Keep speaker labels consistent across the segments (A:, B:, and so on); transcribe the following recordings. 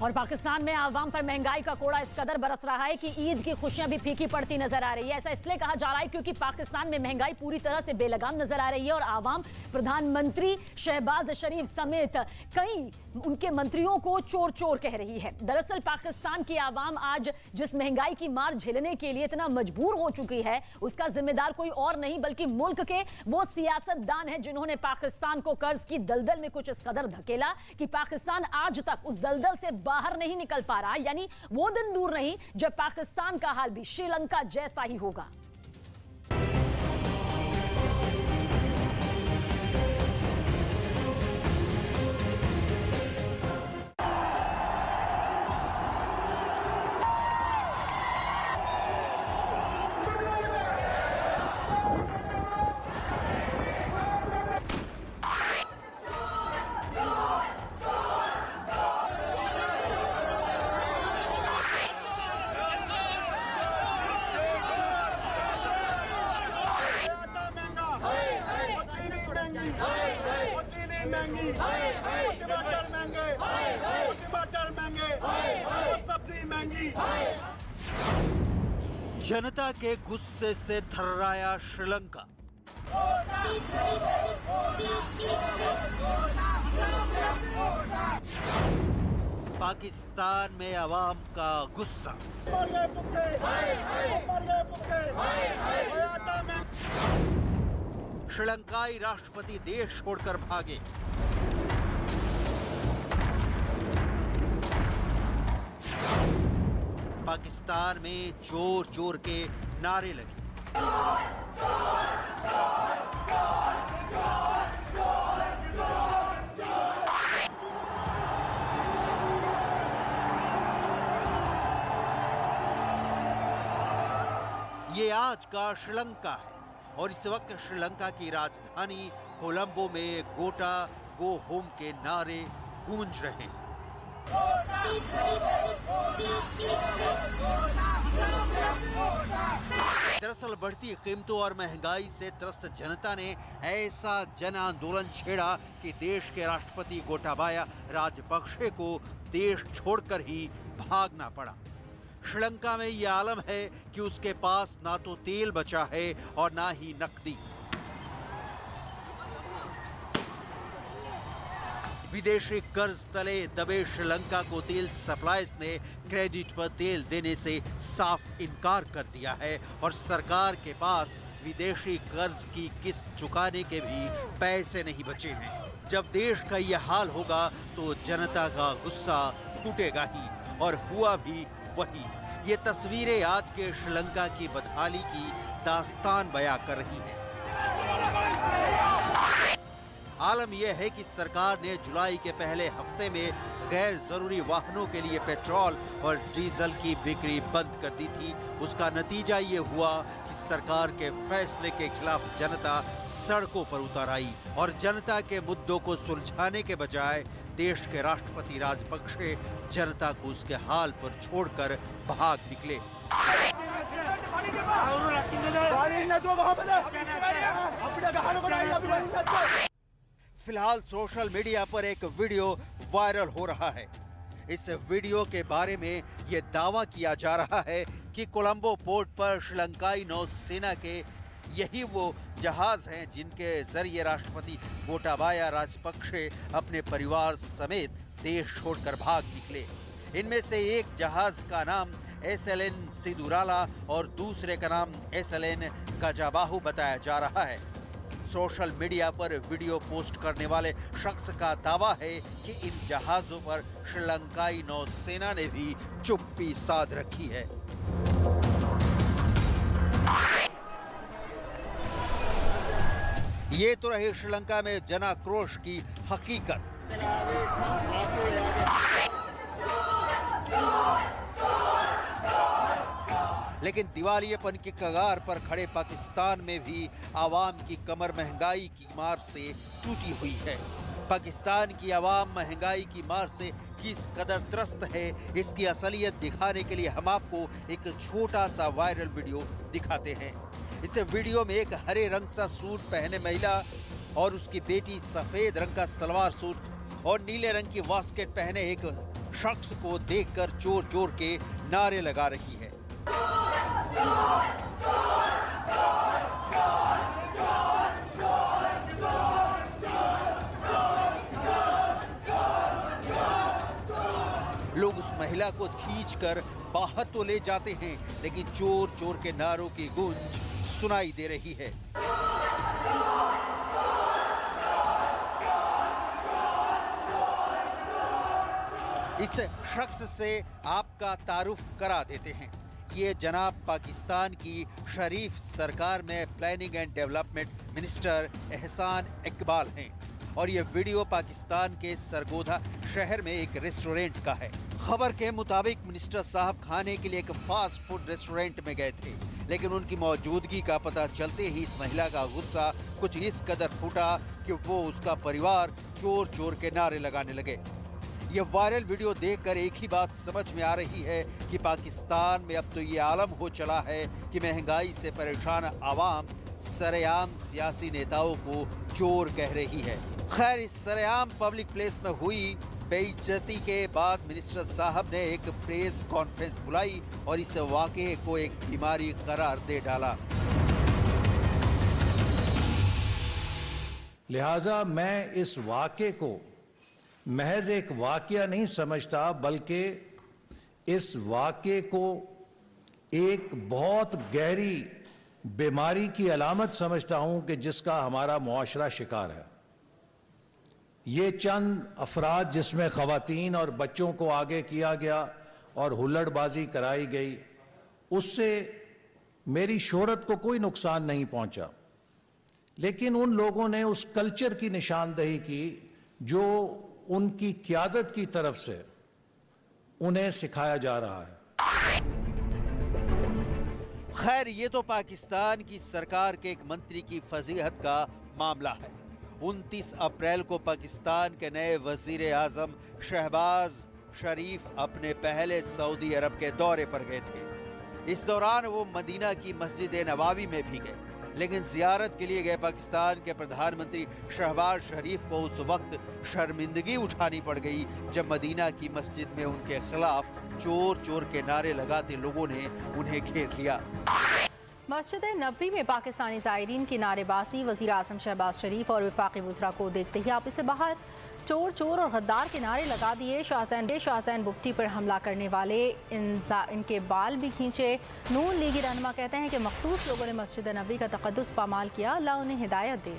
A: और पाकिस्तान में आवाम पर महंगाई का कोड़ा इस कदर बरस रहा है कि ईद की खुशियां भी फीकी पड़ती नजर आ रही है। ऐसा इसलिए कहा जा रहा है क्योंकि पाकिस्तान में महंगाई पूरी तरह से बेलगाम नजर आ रही है और आवाम प्रधानमंत्री शहबाज शरीफ समेत कई उनके मंत्रियों को चोर चोर कह रही है। दरअसल पाकिस्तान की आवाम आज जिस महंगाई की मार झेलने के लिए इतना मजबूर हो चुकी है, उसका जिम्मेदार कोई और नहीं बल्कि मुल्क के वो सियासतदान हैं जिन्होंने पाकिस्तान को कर्ज की दलदल में कुछ इस कदर धकेला कि पाकिस्तान आज तक उस दलदल से बाहर नहीं निकल पा रहा। यानी वो दिन दूर नहीं जब पाकिस्तान का हाल भी श्रीलंका जैसा ही होगा।
B: जनता के गुस्से से थर्राया श्रीलंका। पाकिस्तान में अवाम का गुस्सा। श्रीलंकाई राष्ट्रपति देश छोड़कर भागे। पाकिस्तान में जोर जोर के नारे लगे। ये आज का श्रीलंका है और इस वक्त श्रीलंका की राजधानी कोलंबो में गोटा गो होम के नारे गूंज रहे हैं। दरअसल बढ़ती कीमतों और महंगाई से त्रस्त जनता ने ऐसा जन आंदोलन छेड़ा कि देश के राष्ट्रपति गोटाबाया राजपक्षे को देश छोड़कर ही भागना पड़ा। श्रीलंका में यह आलम है कि उसके पास ना तो तेल बचा है और ना ही नकदी। विदेशी कर्ज तले दबे श्रीलंका को तेल सप्लायर्स ने क्रेडिट पर तेल देने से साफ इनकार कर दिया है और सरकार के पास विदेशी कर्ज की किस्त चुकाने के भी पैसे नहीं बचे हैं। जब देश का यह हाल होगा तो जनता का गुस्सा फूटेगा ही, और हुआ भी वही। ये तस्वीरें आज के श्रीलंका की बदहाली की दास्तान बयां कर रही हैं। आलम यह है कि सरकार ने जुलाई के पहले हफ्ते में गैर जरूरी वाहनों के लिए पेट्रोल और डीजल की बिक्री बंद कर दी थी। उसका नतीजा ये हुआ कि सरकार के फैसले के खिलाफ जनता सड़कों पर उतर आई और जनता के मुद्दों को सुलझाने के बजाय देश के राष्ट्रपति राजपक्षे जनता को उसके हाल पर छोड़कर भाग निकले। फिलहाल सोशल मीडिया पर एक वीडियो वायरल हो रहा है। इस वीडियो के बारे में यह दावा किया जा रहा है कि कोलंबो पोर्ट पर श्रीलंकाई नौसेना के यही वो जहाज हैं जिनके जरिए राष्ट्रपति गोटाबाया राजपक्षे अपने परिवार समेत देश छोड़कर भाग निकले। इनमें से एक जहाज का नाम SLN सिदुराला और दूसरे का नाम SLN गजाबाहु बताया जा रहा है। सोशल मीडिया पर वीडियो पोस्ट करने वाले शख्स का दावा है कि इन जहाजों पर श्रीलंकाई नौसेना ने भी चुप्पी साध रखी है। ये तो रही श्रीलंका में जनाक्रोश की हकीकत। लेकिन दिवालियेपन की कगार पर खड़े पाकिस्तान में भी आवाम की कमर महंगाई की मार से टूटी हुई है। पाकिस्तान की आवाम महंगाई की मार से किस कदर त्रस्त है, इसकी असलियत दिखाने के लिए हम आपको एक छोटा सा वायरल वीडियो दिखाते हैं। इस वीडियो में एक हरे रंग सा सूट पहने महिला और उसकी बेटी सफेद रंग का सलवार सूट और नीले रंग की वास्केट पहने एक शख्स को देखकर जोर जोर के नारे लगा रही है। लोग उस महिला को खींचकर बाहर तो ले जाते हैं, लेकिन चोर चोर के नारों की गूंज सुनाई दे रही है। इस शख्स से आपका तारुफ करा देते हैं। ये जनाब पाकिस्तान की शरीफ सरकार में प्लानिंग एंड डेवलपमेंट मिनिस्टर एहसान इकबाल हैं और ये वीडियो पाकिस्तान के सरगोधा शहर में एक रेस्टोरेंट का है। खबर के मुताबिक मिनिस्टर साहब खाने के लिए एक फास्ट फूड रेस्टोरेंट में गए थे, लेकिन उनकी मौजूदगी का पता चलते ही इस महिला का गुस्सा कुछ इस कदर फूटा कि वो उसका परिवार चोर चोर के नारे लगाने लगे। ये वायरल वीडियो देखकर एक ही बात समझ में आ रही है कि पाकिस्तान में अब तो ये आलम हो चला है कि महंगाई से परेशान आवाम सरेआम सियासी नेताओं को चोर कह रही है। खैर, इस सरेआम पब्लिक प्लेस में हुई बेइज्जती के बाद मिनिस्टर साहब ने एक प्रेस कॉन्फ्रेंस बुलाई और इस वाकये को एक बीमारी करार दे डाला।
C: लिहाजा मैं इस वाकये को महज एक वाकया नहीं समझता, बल्कि इस वाकये को एक बहुत गहरी बीमारी की अलामत समझता हूं कि जिसका हमारा मुआशरा शिकार है। ये चंद अफराद जिसमें खवातीन और बच्चों को आगे किया गया और हुल्लड़बाजी कराई गई, उससे मेरी शोहरत को कोई नुकसान नहीं पहुंचा, लेकिन उन लोगों ने उस कल्चर की निशानदेही की जो उनकी क़यादत की तरफ से उन्हें सिखाया जा रहा है।
B: खैर, ये तो पाकिस्तान की सरकार के एक मंत्री की फजीहत का मामला है। 29 अप्रैल को पाकिस्तान के नए वजीर आजम शहबाज शरीफ अपने पहले सऊदी अरब के दौरे पर गए थे। इस दौरान वो मदीना की मस्जिद नबावी में भी गए, लेकिन जियारत के लिए गए पाकिस्तान के प्रधानमंत्री शहबाज शरीफ को उस वक्त शर्मिंदगी उठानी पड़ गई जब मदीना की मस्जिद में उनके खिलाफ चोर चोर के नारे लगाते लोगों ने उन्हें घेर लिया।
D: मस्जिद नबवी में पाकिस्तानी ज़ायरीन की नारेबाजी, वज़ीर आज़म शहबाज शरीफ और वफाकी वज़रा को देखते ही आप इसे बाहर चोर चोर और गद्दार के नारे लगा दिए। शाहजैन बुगटी पर हमला करने वाले इनके बाल भी खींचे। नून लीगी रहनुमा कहते हैं कि मखसूस लोगों ने मस्जिद नबवी का तक़द्दुस पामाल किया। अल्लाह उन्हें हिदायत दे।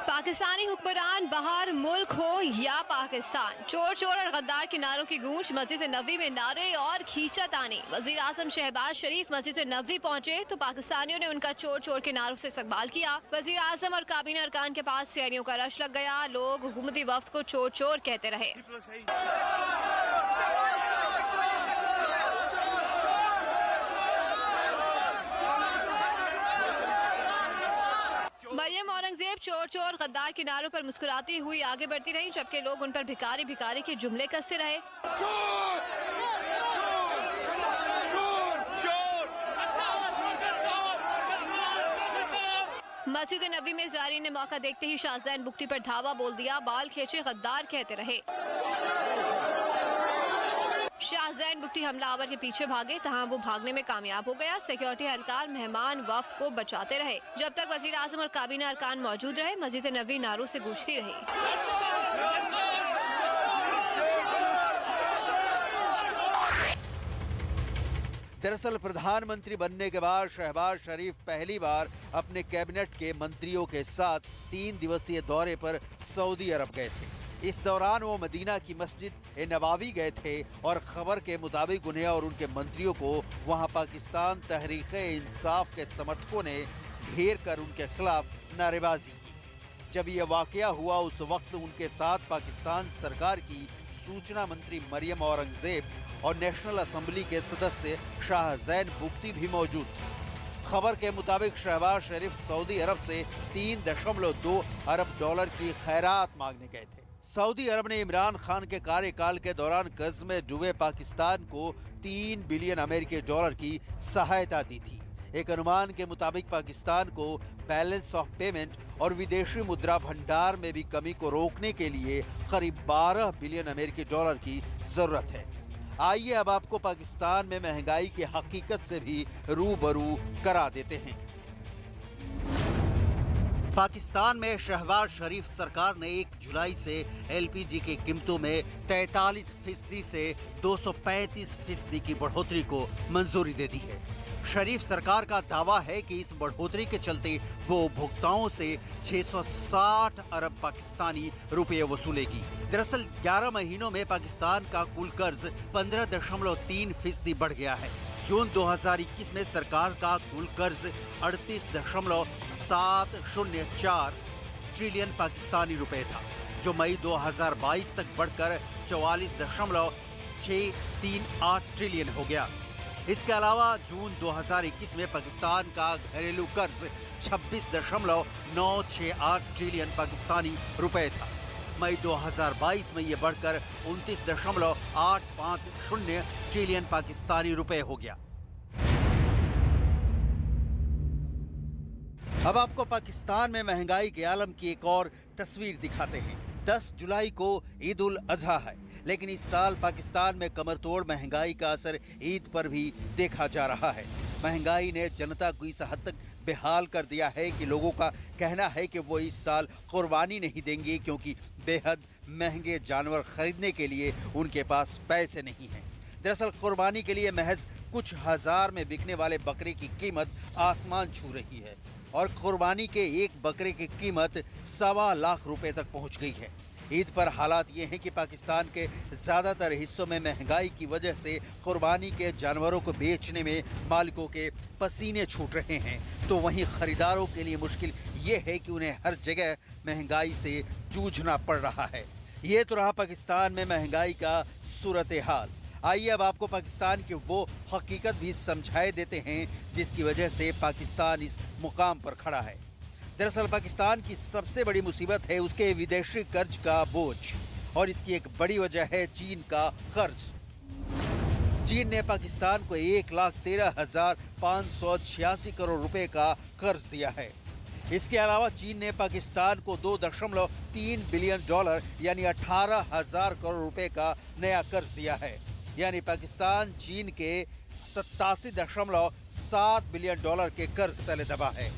E: पाकिस्तानी हुक्मरान बाहर मुल्क हो या पाकिस्तान, चोर चोर और गद्दार के नारों की गूंज, मस्जिद नबवी में नारे और खींचातानी। वज़ीर आज़म शहबाज शरीफ मस्जिद नबवी पहुंचे तो पाकिस्तानियों ने उनका चोर चोर के नारों से इस्तकबाल किया। वज़ीर आज़म और काबीना अरकान के पास शहरियों का रश लग गया। लोग हुकूमती वफ्द को चोर चोर कहते रहे। मरियम औरंगजेब चोर चोर गद्दार के नारों पर मुस्कुराती हुई आगे बढ़ती रही, जबकि लोग उन पर भिखारी भिखारी के जुमले कसते रहे। मस्जिद नबी में ज़ायरीन ने मौका देखते ही शाहजैन बुगटी पर धावा बोल दिया, बाल खींचे गद्दार कहते रहे। शाहजैन बुगटी हमलावर के पीछे भागे, तहाँ वो भागने में कामयाब हो गया। सिक्योरिटी एहलकार मेहमान वफ्द को बचाते रहे। जब तक वज़ीर आज़म और काबीना अरकान मौजूद रहे, मस्जिद नबवी नारों से गूंजती रही।
B: दरअसल प्रधानमंत्री बनने के बाद शहबाज शरीफ पहली बार अपने कैबिनेट के मंत्रियों के साथ 3 दिवसीय दौरे पर सऊदी अरब गए थे। इस दौरान वो मदीना की मस्जिद नबावी गए थे और खबर के मुताबिक उन्हें और उनके मंत्रियों को वहां पाकिस्तान तहरीक-ए-इंसाफ के समर्थकों ने घेर कर उनके खिलाफ नारेबाजी की। जब यह वाकया हुआ उस वक्त उनके साथ पाकिस्तान सरकार की सूचना मंत्री मरियम औरंगजेब और नेशनल असेंबली के सदस्य शाहजैन बुगटी भी मौजूद थे। खबर के मुताबिक शहबाज शरीफ सऊदी अरब से 3.2 अरब डॉलर की खैरात मांगने गए थे। सऊदी अरब ने इमरान खान के कार्यकाल के दौरान कर्ज में डूबे पाकिस्तान को 3 बिलियन अमेरिकी डॉलर की सहायता दी थी। एक अनुमान के मुताबिक पाकिस्तान को बैलेंस ऑफ पेमेंट और विदेशी मुद्रा भंडार में भी कमी को रोकने के लिए करीब 12 बिलियन अमेरिकी डॉलर की जरूरत है। आइए अब आपको पाकिस्तान में महंगाई की हकीकत से भी रूबरू करा देते हैं। पाकिस्तान में शहबाज शरीफ सरकार ने 1 जुलाई से एलपीजी की कीमतों में 43% से 235% की बढ़ोतरी को मंजूरी दे दी है। शरीफ सरकार का दावा है कि इस बढ़ोतरी के चलते वो उपभोक्ताओं से 660 अरब पाकिस्तानी रुपए वसूलेगी। दरअसल 11 महीनों में पाकिस्तान का कुल कर्ज 15.3% बढ़ गया है। जून 2021 में सरकार का कुल कर्ज 38.704 ट्रिलियन पाकिस्तानी रुपए था, जो मई 2022 तक बढ़कर 44.638 ट्रिलियन हो गया। इसके अलावा जून 2021 में पाकिस्तान का घरेलू कर्ज 26.968 ट्रिलियन पाकिस्तानी रुपए था। मई 2022 में ये बढ़कर 29.850 ट्रिलियन पाकिस्तानी रुपए हो गया। अब आपको पाकिस्तान में महंगाई के आलम की एक और तस्वीर दिखाते हैं। 10 जुलाई को ईद उल अजहा है, लेकिन इस साल पाकिस्तान में कमरतोड़ महंगाई का असर ईद पर भी देखा जा रहा है। महंगाई ने जनता को इस हद तक बेहाल कर दिया है कि लोगों का कहना है कि वो इस साल कुर्बानी नहीं देंगे, क्योंकि बेहद महंगे जानवर खरीदने के लिए उनके पास पैसे नहीं हैं। दरअसल कुर्बानी के लिए महज कुछ हजार में बिकने वाले बकरे की कीमत आसमान छू रही है और कुर्बानी के एक बकरे की कीमत 1.25 लाख रुपए तक पहुंच गई है। ईद पर हालात ये हैं कि पाकिस्तान के ज़्यादातर हिस्सों में महंगाई की वजह से कुर्बानी के जानवरों को बेचने में मालिकों के पसीने छूट रहे हैं, तो वहीं खरीदारों के लिए मुश्किल ये है कि उन्हें हर जगह महंगाई से जूझना पड़ रहा है। ये तो रहा पाकिस्तान में महंगाई का सूरत हाल। आइए अब आपको पाकिस्तान की वो हकीकत भी समझाए देते हैं जिसकी वजह से पाकिस्तान इस मुकाम पर खड़ा है। दरअसल पाकिस्तान की सबसे बड़ी मुसीबत है उसके विदेशी कर्ज का बोझ, और इसकी एक बड़ी वजह है चीन का कर्ज। चीन ने पाकिस्तान को 1,13,586 करोड़ रुपए का कर्ज दिया है। इसके अलावा चीन ने पाकिस्तान को $2.3 बिलियन यानी 18,000 करोड़ रुपए का नया कर्ज दिया है। यानी पाकिस्तान चीन के 87.7 बिलियन डॉलर के कर्ज तले दबा है।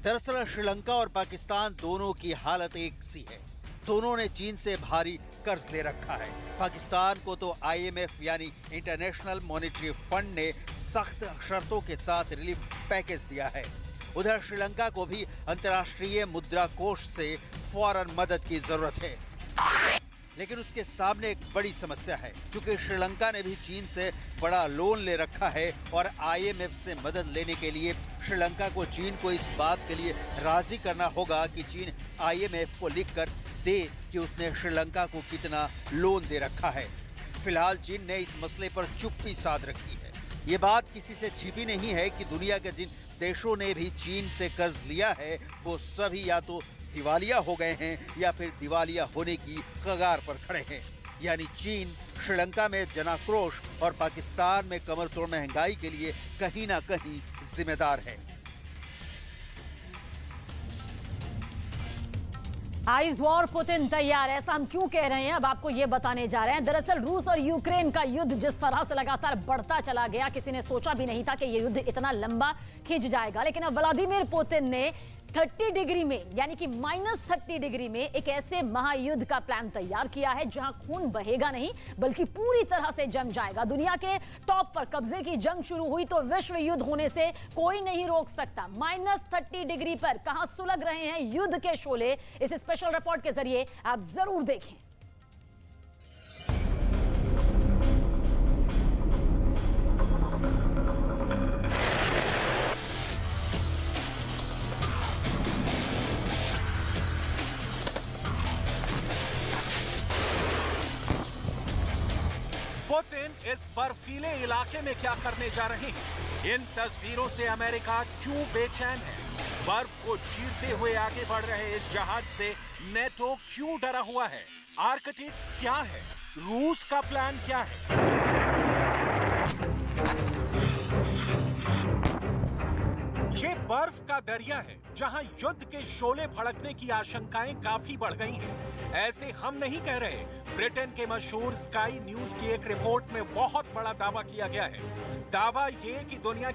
B: दरअसल श्रीलंका और पाकिस्तान दोनों की हालत एक सी है। दोनों ने चीन से भारी कर्ज ले रखा है। पाकिस्तान को तो IMF यानी इंटरनेशनल मॉनेटरी फंड ने सख्त शर्तों के साथ रिलीफ पैकेज दिया है। उधर श्रीलंका को भी अंतर्राष्ट्रीय मुद्रा कोष से फौरन मदद की जरूरत है, लेकिन उसके सामने एक बड़ी समस्या है। क्योंकि श्रीलंका ने भी चीन से बड़ा लोन ले रखा है और IMF से मदद लेने के लिए श्रीलंका को चीन को इस बात के लिए राजी करना होगा कि चीन IMF को लिखकर दे कि उसने श्रीलंका को कितना लोन दे रखा है। फिलहाल चीन ने इस मसले पर चुप्पी साध रखी है। ये बात किसी से छिपी नहीं है कि दुनिया के जिन देशों ने भी चीन से कर्ज लिया है वो सभी या तो दिवालिया हो गए हैं या फिर दिवालिया होने की कगार पर खड़े हैं। यानी चीन श्रीलंका में जनाक्रोश और पाकिस्तान में कमरतोड़ महंगाई के लिए कहीं ना कहीं जिम्मेदार है।
A: आइज वॉर पुतिन तैयार, ऐसा हम क्यों कह रहे हैं अब आपको ये बताने जा रहे हैं। दरअसल रूस और यूक्रेन का युद्ध जिस तरह से लगातार बढ़ता चला गया, किसी ने सोचा भी नहीं था कि ये युद्ध इतना लंबा खिंच जाएगा। लेकिन अब व्लादिमीर पुतिन ने 30 डिग्री में यानी कि -30 डिग्री में एक ऐसे महायुद्ध का प्लान तैयार किया है जहां खून बहेगा नहीं बल्कि पूरी तरह से जम जाएगा। दुनिया के टॉप पर कब्जे की जंग शुरू हुई तो विश्व युद्ध होने से कोई नहीं रोक सकता। -30 डिग्री पर कहां सुलग रहे हैं युद्ध के शोले, इस स्पेशल रिपोर्ट के जरिए आप जरूर देखें।
F: पुतिन इस बर्फीले इलाके में क्या करने जा रहे हैं? इन तस्वीरों से अमेरिका क्यों बेचैन है? बर्फ को चीरते हुए आगे बढ़ रहे इस जहाज से नेटो क्यों डरा हुआ है? आर्कटिक क्या है? रूस का प्लान क्या है? ये बर्फ का दरिया है जहां युद्ध के शोले भड़कने की आशंकाएं काफी बढ़ गई हैं। ऐसे हम नहीं कह रहे। ब्रिटेन के मशहूर स्काई न्यूज की एक रिपोर्ट में बहुत बड़ा दावा किया गया है। दावा ये कि दुनिया